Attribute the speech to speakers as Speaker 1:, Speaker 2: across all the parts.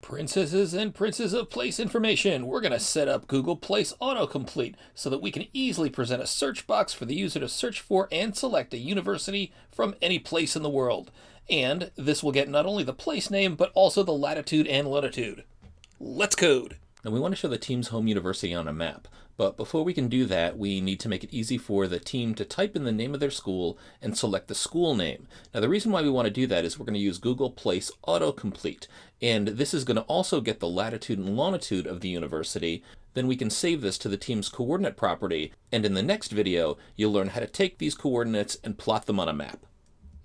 Speaker 1: Princesses and princes of place information, we're going to set up Google Place Autocomplete so that we can easily present a search box for the user to search for and select a university from any place in the world. And this will get not only the place name, but also the latitude and longitude. Let's code! Now we want to show the team's home university on a map, but before we can do that, we need to make it easy for the team to type in the name of their school and select the school name. Now the reason why we want to do that is we're going to use Google Place Autocomplete, and this is going to also get the latitude and longitude of the university. Then we can save this to the team's coordinate property, and in the next video, you'll learn how to take these coordinates and plot them on a map.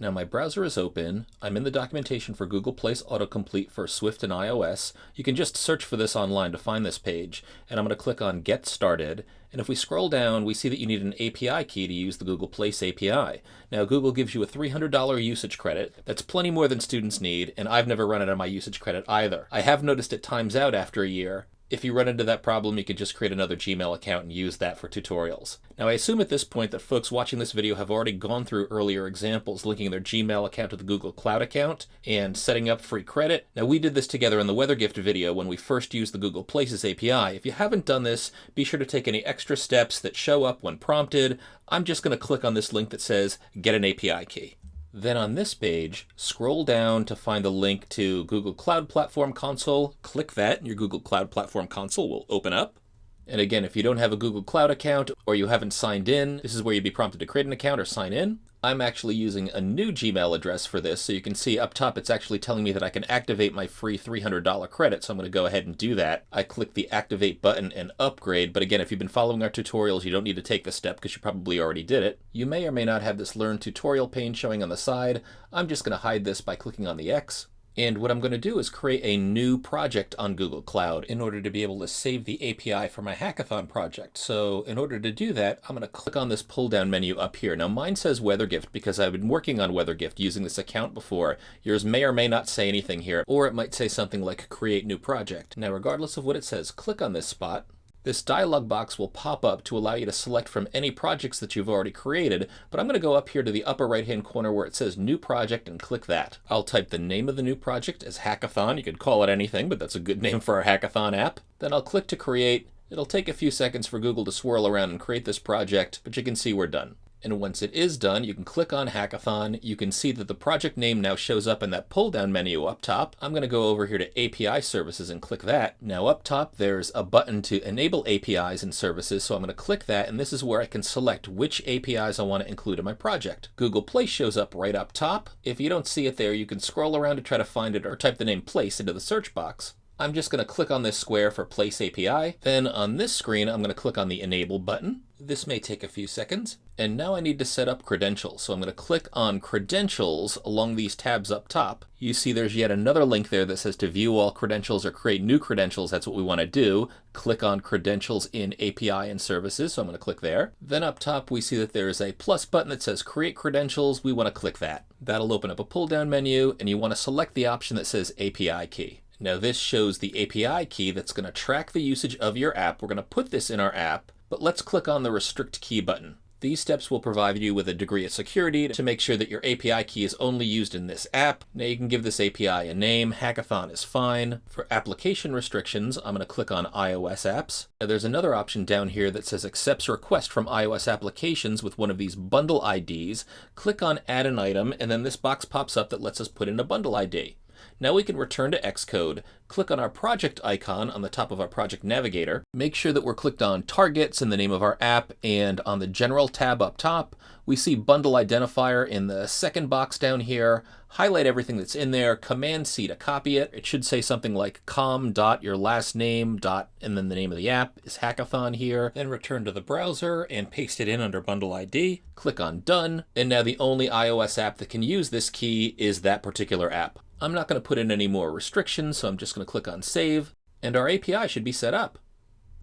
Speaker 1: Now my browser is open. I'm in the documentation for Google Place Autocomplete for Swift and iOS. You can just search for this online to find this page, and I'm going to click on Get Started. And if we scroll down, we see that you need an API key to use the Google Place API. Now Google gives you a $300 usage credit. That's plenty more than students need, and I've never run out of my usage credit either. I have noticed it times out after a year. If you run into that problem, you can just create another Gmail account and use that for tutorials. Now, I assume at this point that folks watching this video have already gone through earlier examples, linking their Gmail account to the Google Cloud account and setting up free credit. Now, we did this together in the Weather Gift video when we first used the Google Places API. If you haven't done this, be sure to take any extra steps that show up when prompted. I'm just going to click on this link that says Get an API Key. Then on this page, scroll down to find the link to Google Cloud Platform Console. Click that and your Google Cloud Platform Console will open up. And again, if you don't have a Google Cloud account or you haven't signed in, this is where you'd be prompted to create an account or sign in. I'm actually using a new Gmail address for this, so you can see up top it's actually telling me that I can activate my free $300 credit, so I'm going to go ahead and do that. I click the Activate button and upgrade, but again, if you've been following our tutorials, you don't need to take this step because you probably already did it. You may or may not have this Learn Tutorial pane showing on the side. I'm just going to hide this by clicking on the X. And what I'm going to do is create a new project on Google Cloud in order to be able to save the API for my Hackathon project. So in order to do that, I'm going to click on this pull-down menu up here. Now mine says Weather Gift because I've been working on Weather Gift using this account before. Yours may or may not say anything here, or it might say something like Create New Project. Now regardless of what it says, click on this spot. This dialog box will pop up to allow you to select from any projects that you've already created, but I'm going to go up here to the upper right-hand corner where it says New Project and click that. I'll type the name of the new project as Hackathon. You could call it anything, but that's a good name for our Hackathon app. Then I'll click to create. It'll take a few seconds for Google to swirl around and create this project, but you can see we're done. And once it is done, you can click on Hackathon. You can see that the project name now shows up in that pull-down menu up top. I'm going to go over here to API Services and click that. Now up top, there's a button to enable APIs and services, so I'm going to click that, and this is where I can select which APIs I want to include in my project. Google Place shows up right up top. If you don't see it there, you can scroll around to try to find it or type the name Place into the search box. I'm just going to click on this square for Place API. Then on this screen, I'm going to click on the Enable button. This may take a few seconds. And now I need to set up credentials. So I'm going to click on Credentials along these tabs up top. You see there's yet another link there that says to view all credentials or create new credentials. That's what we want to do. Click on Credentials in API and Services. So I'm going to click there. Then up top, we see that there is a plus button that says Create Credentials. We want to click that. That'll open up a pull-down menu, and you want to select the option that says API Key. Now this shows the API key that's going to track the usage of your app. We're going to put this in our app, but let's click on the Restrict Key button. These steps will provide you with a degree of security to make sure that your API key is only used in this app. Now you can give this API a name. Hackathon is fine. For application restrictions, I'm going to click on iOS apps. Now there's another option down here that says accepts request from iOS applications with one of these bundle IDs. Click on Add an item, and then this box pops up that lets us put in a bundle ID. Now we can return to Xcode, click on our project icon on the top of our project navigator, make sure that we're clicked on targets and the name of our app, and on the general tab up top, we see bundle identifier in the second box down here. Highlight everything that's in there, Command-C to copy it. It should say something like your last name, and then the name of the app is Hackathon here. Then return to the browser and paste it in under bundle ID. Click on Done, and now the only iOS app that can use this key is that particular app. I'm not going to put in any more restrictions, so I'm just going to click on Save, and our API should be set up.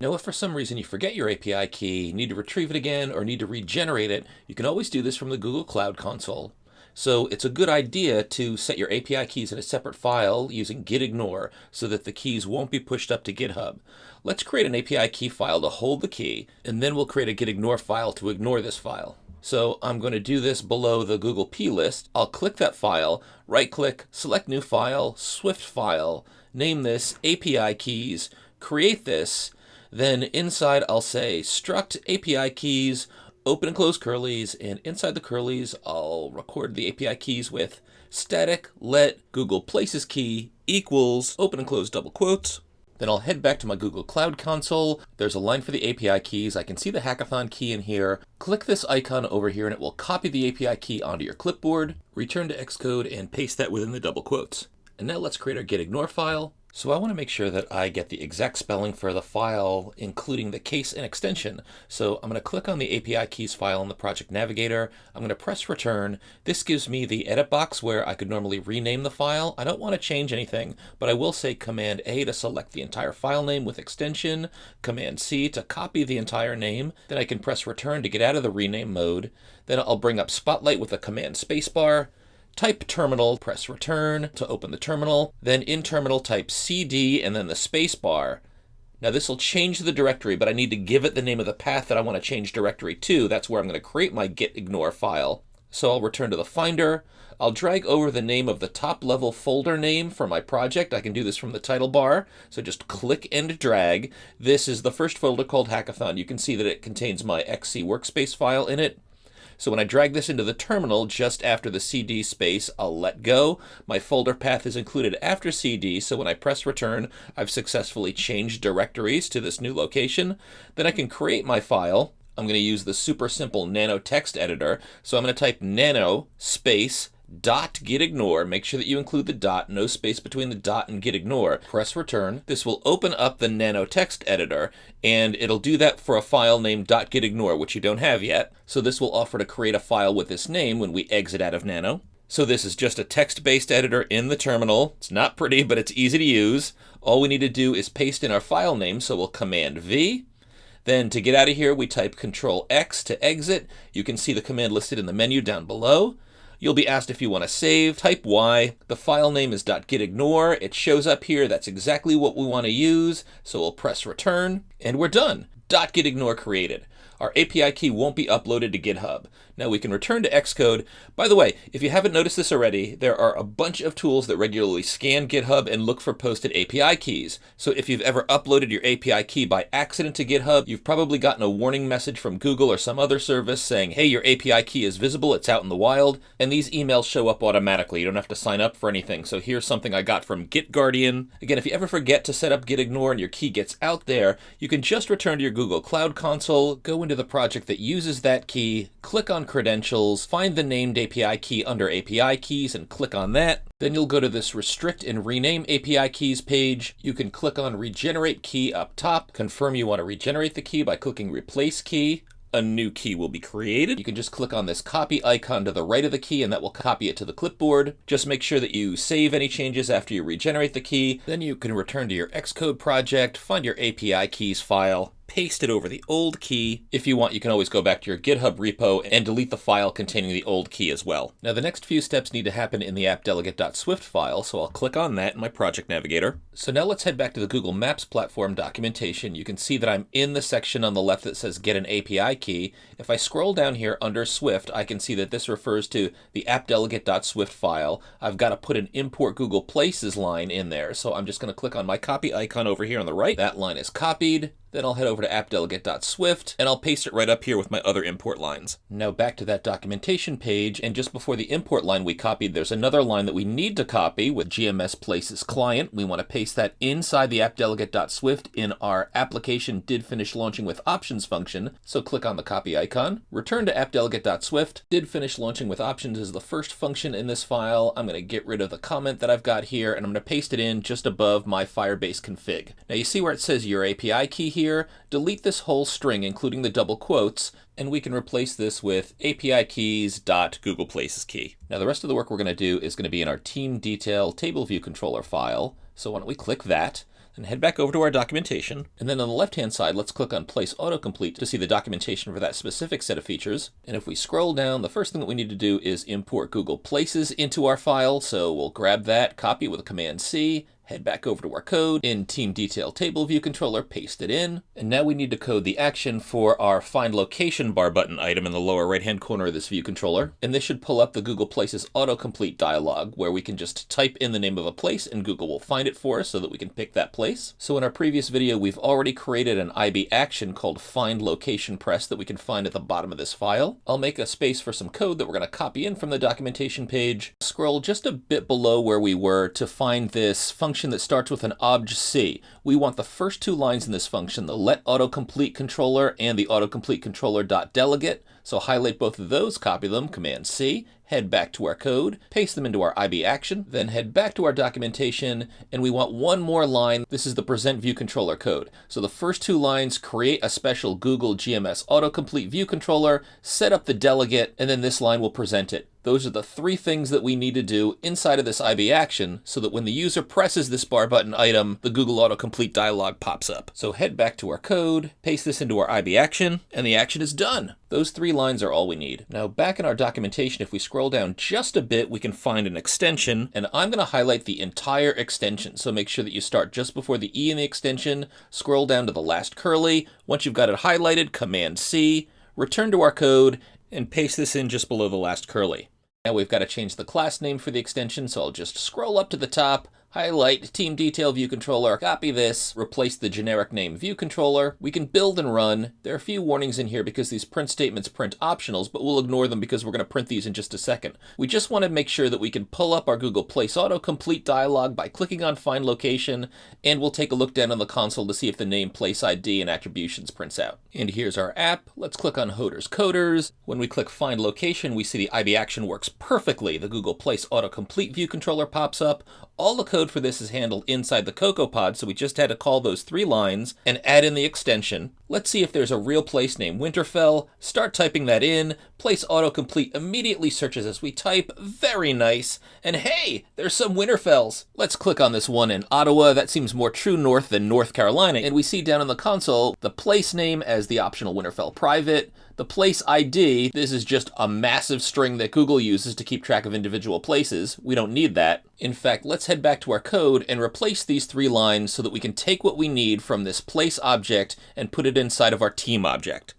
Speaker 1: Now, if for some reason you forget your API key, need to retrieve it again, or need to regenerate it, you can always do this from the Google Cloud Console. So it's a good idea to set your API keys in a separate file using gitignore so that the keys won't be pushed up to GitHub. Let's create an API key file to hold the key, and then we'll create a gitignore file to ignore this file. So I'm going to do this below the Google P list. I'll click that file, right click, select new file, Swift file. name this API keys, create this, then inside I'll say struct API keys, open and close curlies, and inside the curlies I'll record the API keys with static let Google Places key equals open and close double quotes. Then I'll head back to my Google Cloud Console. There's a line for the API keys. I can see the Hackathon key in here. Click this icon over here and it will copy the API key onto your clipboard, return to Xcode, and paste that within the double quotes. And now let's create our gitignore file. So I want to make sure that I get the exact spelling for the file, including the case and extension. So I'm going to click on the API keys file in the project navigator. I'm going to press return. This gives me the edit box where I could normally rename the file. I don't want to change anything, but I will say Command A to select the entire file name with extension, Command C to copy the entire name. Then I can press return to get out of the rename mode. Then I'll bring up Spotlight with the Command spacebar. Type terminal, press return to open the terminal, then in terminal type CD and then the space bar. Now this will change the directory, but I need to give it the name of the path that I want to change directory to. That's where I'm going to create my gitignore file. So I'll return to the Finder. I'll drag over the name of the top level folder name for my project. I can do this from the title bar. So just click and drag. This is the first folder called Hackathon. You can see that it contains my XC workspace file in it. So when I drag this into the terminal just after the CD space, I'll let go. My folder path is included after CD, so when I press return, I've successfully changed directories to this new location. Then I can create my file. I'm going to use the super simple nano text editor. So I'm going to type nano space dot gitignore. Make sure that you include the dot, no space between the dot and gitignore. Press return. This will open up the nano text editor, and it'll do that for a file named .gitignore, which you don't have yet. So this will offer to create a file with this name when we exit out of nano. So this is just a text-based editor in the terminal. It's not pretty, but it's easy to use. All we need to do is paste in our file name, so we'll Command V. Then to get out of here, we type Control X to exit. You can see the command listed in the menu down below. You'll be asked if you want to save. Type Y. The file name is .gitignore. It shows up here. That's exactly what we want to use. So we'll press return, and we're done. .gitignore created. Our API key won't be uploaded to GitHub. Now we can return to Xcode. By the way, if you haven't noticed this already, there are a bunch of tools that regularly scan GitHub and look for posted API keys. So if you've ever uploaded your API key by accident to GitHub, you've probably gotten a warning message from Google or some other service saying, hey, your API key is visible, it's out in the wild, and these emails show up automatically. You don't have to sign up for anything. So here's something I got from GitGuardian. Again, if you ever forget to set up gitignore and your key gets out there, you can just return to your Google Cloud Console, go into the project that uses that key, click on Credentials, find the named API key under API keys and click on that. Then you'll go to this Restrict and Rename API Keys page. You can click on Regenerate Key up top, confirm you want to regenerate the key by clicking Replace Key. A new key will be created. You can just click on this copy icon to the right of the key and that will copy it to the clipboard. Just make sure that you save any changes after you regenerate the key. Then you can return to your Xcode project, find your API keys file, paste it over the old key. If you want, you can always go back to your GitHub repo and delete the file containing the old key as well. Now the next few steps need to happen in the appdelegate.swift file, so I'll click on that in my project navigator. So now let's head back to the Google Maps platform documentation. You can see that I'm in the section on the left that says Get an API Key. If I scroll down here under Swift, I can see that this refers to the appdelegate.swift file. I've got to put an import Google Places line in there, so I'm just going to click on my copy icon over here on the right. That line is copied. Then I'll head over to appdelegate.swift and I'll paste it right up here with my other import lines. Now back to that documentation page, and just before the import line we copied, there's another line that we need to copy with GMS Places client. We want to paste that inside the appdelegate.swift in our application did finish launching with options function. So click on the copy icon, return to appdelegate.swift. Did finish launching with options is the first function in this file. I'm going to get rid of the comment that I've got here and I'm going to paste it in just above my Firebase config. Now you see where it says your API key here. Delete this whole string, including the double quotes, and we can replace this with API keys dot Google Places key. Now the rest of the work we're going to do is going to be in our team detail table view controller file. So why don't we click that and head back over to our documentation. And then on the left-hand side, let's click on Place Autocomplete to see the documentation for that specific set of features. And if we scroll down, the first thing that we need to do is import Google Places into our file. So we'll grab that, copy with a Command C, Head back over to our code in Team Detail Table View Controller, paste it in, and now we need to code the action for our Find Location bar button item in the lower right-hand corner of this view controller, and this should pull up the Google Places Autocomplete dialog, where we can just type in the name of a place and Google will find it for us so that we can pick that place. So in our previous video, we've already created an IB action called Find Location Press that we can find at the bottom of this file. I'll make a space for some code that we're going to copy in from the documentation page. Scroll just a bit below where we were to find this function that starts with an obj-c. We want the first two lines in this function, the let autocomplete controller and the autocomplete controller.delegate. So highlight both of those, copy them, Command-C, head back to our code, paste them into our IB action, then head back to our documentation, and we want one more line. This is the present view controller code. So the first two lines create a special Google GMS autocomplete view controller, set up the delegate, and then this line will present it. Those are the three things that we need to do inside of this IB action so that when the user presses this bar button item, the Google autocomplete dialog pops up. So head back to our code, paste this into our IB action, and the action is done. Those three lines are all we need. Now back in our documentation, if we scroll down just a bit, we can find an extension, and I'm going to highlight the entire extension. So make sure that you start just before the E in the extension, scroll down to the last curly. Once you've got it highlighted, Command-C, return to our code, and paste this in just below the last curly. Now we've got to change the class name for the extension, so I'll just scroll up to the top, highlight Team Detail View Controller, copy this, replace the generic name View Controller. We can build and run. There are a few warnings in here because these print statements print optionals, but we'll ignore them because we're going to print these in just a second. We just want to make sure that we can pull up our Google Place Autocomplete dialog by clicking on Find Location, and we'll take a look down on the console to see if the name, place ID, and attributions prints out. And here's our app. Let's click on Hoder's Coders. When we click Find Location, we see the IB action works perfectly. The Google Place Autocomplete View Controller pops up. All the code for this is handled inside the CocoaPod, so we just had to call those three lines and add in the extension. Let's see if there's a real place named Winterfell. Start typing that in. Place Autocomplete immediately searches as we type. Very nice. And hey, there's some Winterfells. Let's click on this one in Ottawa. That seems more true north than North Carolina. And we see down on the console the place name as the optional Winterfell private. The place ID, this is just a massive string that Google uses to keep track of individual places. We don't need that. In fact, let's head back to our code and replace these three lines so that we can take what we need from this place object and put it inside of our team object.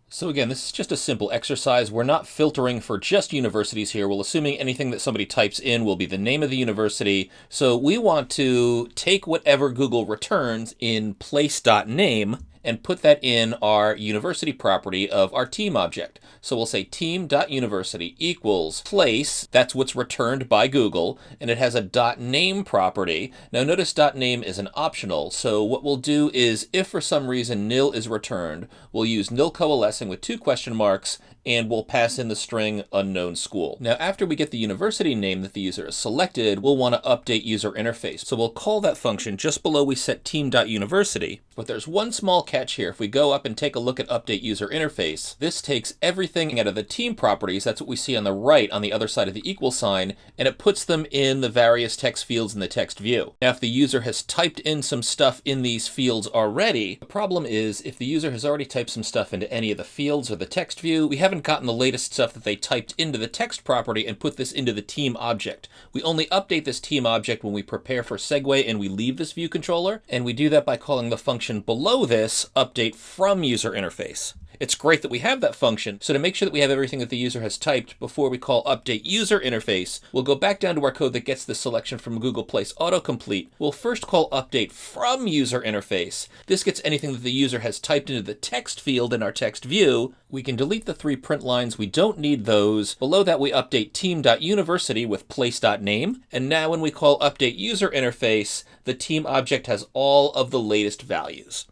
Speaker 1: So again, this is just a simple exercise. We're not filtering for just universities here. We're assuming anything that somebody types in will be the name of the university. So we want to take whatever Google returns in place.name and put that in our university property of our team object. So we'll say team.university equals place, that's what's returned by Google, and it has a .name property. Now notice .name is an optional, so what we'll do is if for some reason nil is returned, we'll use nil coalescing with two question marks, and we'll pass in the string unknown school. Now after we get the university name that the user has selected, we'll want to update user interface. So we'll call that function just below we set team.university. But there's one small catch here. If we go up and take a look at update user interface, this takes everything out of the team properties, that's what we see on the right on the other side of the equal sign, and it puts them in the various text fields in the text view. Now if the user has typed in some stuff in these fields already, the problem is if the user has already typed some stuff into any of the fields or the text view, we haven't gotten the latest stuff that they typed into the text property and put this into the team object. We only update this team object when we prepare for segue and we leave this view controller, and we do that by calling the function below this, update from user interface. It's great that we have that function, so to make sure that we have everything that the user has typed before we call update user interface, we'll go back down to our code that gets this selection from Google Place Autocomplete. We'll first call update from user interface. This gets anything that the user has typed into the text field in our text view. We can delete the three print lines. We don't need those. Below that, we update team.university with place.name. And now when we call update user interface, the team object has all of the latest values.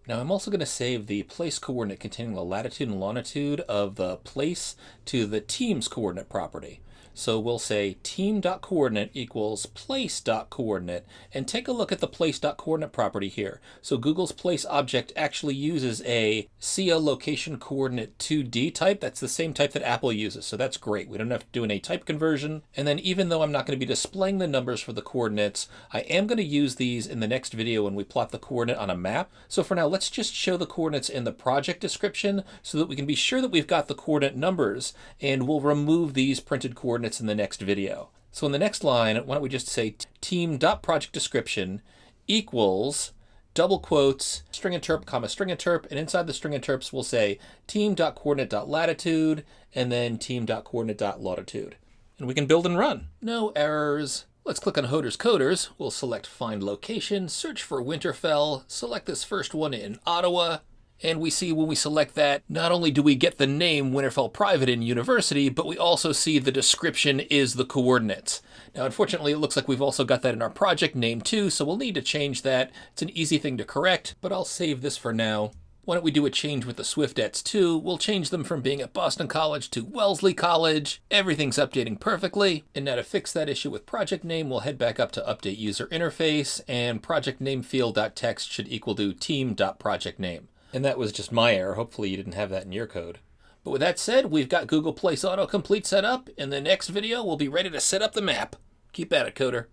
Speaker 1: Now I'm also going to save the place coordinate containing the latitude and longitude of the place to the team's coordinate property. So we'll say team.coordinate equals place.coordinate, and take a look at the place.coordinate property here. So Google's place object actually uses a CL location coordinate 2D type. That's the same type that Apple uses, so that's great. We don't have to do any type conversion. And then even though I'm not going to be displaying the numbers for the coordinates, I am going to use these in the next video when we plot the coordinate on a map. So for now, let's just show the coordinates in the project description so that we can be sure that we've got the coordinate numbers, and we'll remove these printed coordinates in the next video. So in the next line, why don't we just say team.projectDescription equals double quotes, string interp, comma string interp, and inside the string interps we'll say team.coordinate.latitude and then team.coordinate.longitude. And we can build and run. No errors. Let's click on Hoder's Coders. We'll select Find Location, search for Winterfell, select this first one in Ottawa, and we see when we select that, not only do we get the name Winterfell Private in University, but we also see the description is the coordinates. Now, unfortunately, it looks like we've also got that in our project name too, so we'll need to change that. It's an easy thing to correct, but I'll save this for now. Why don't we do a change with the Swiftettes too? We'll change them from being at Boston College to Wellesley College. Everything's updating perfectly. And now to fix that issue with project name, we'll head back up to Update User Interface, and project name field.text should equal to team.projectname. And that was just my error. Hopefully you didn't have that in your code. But with that said, we've got Google Place Autocomplete set up. In the next video, we'll be ready to set up the map. Keep at it, coder.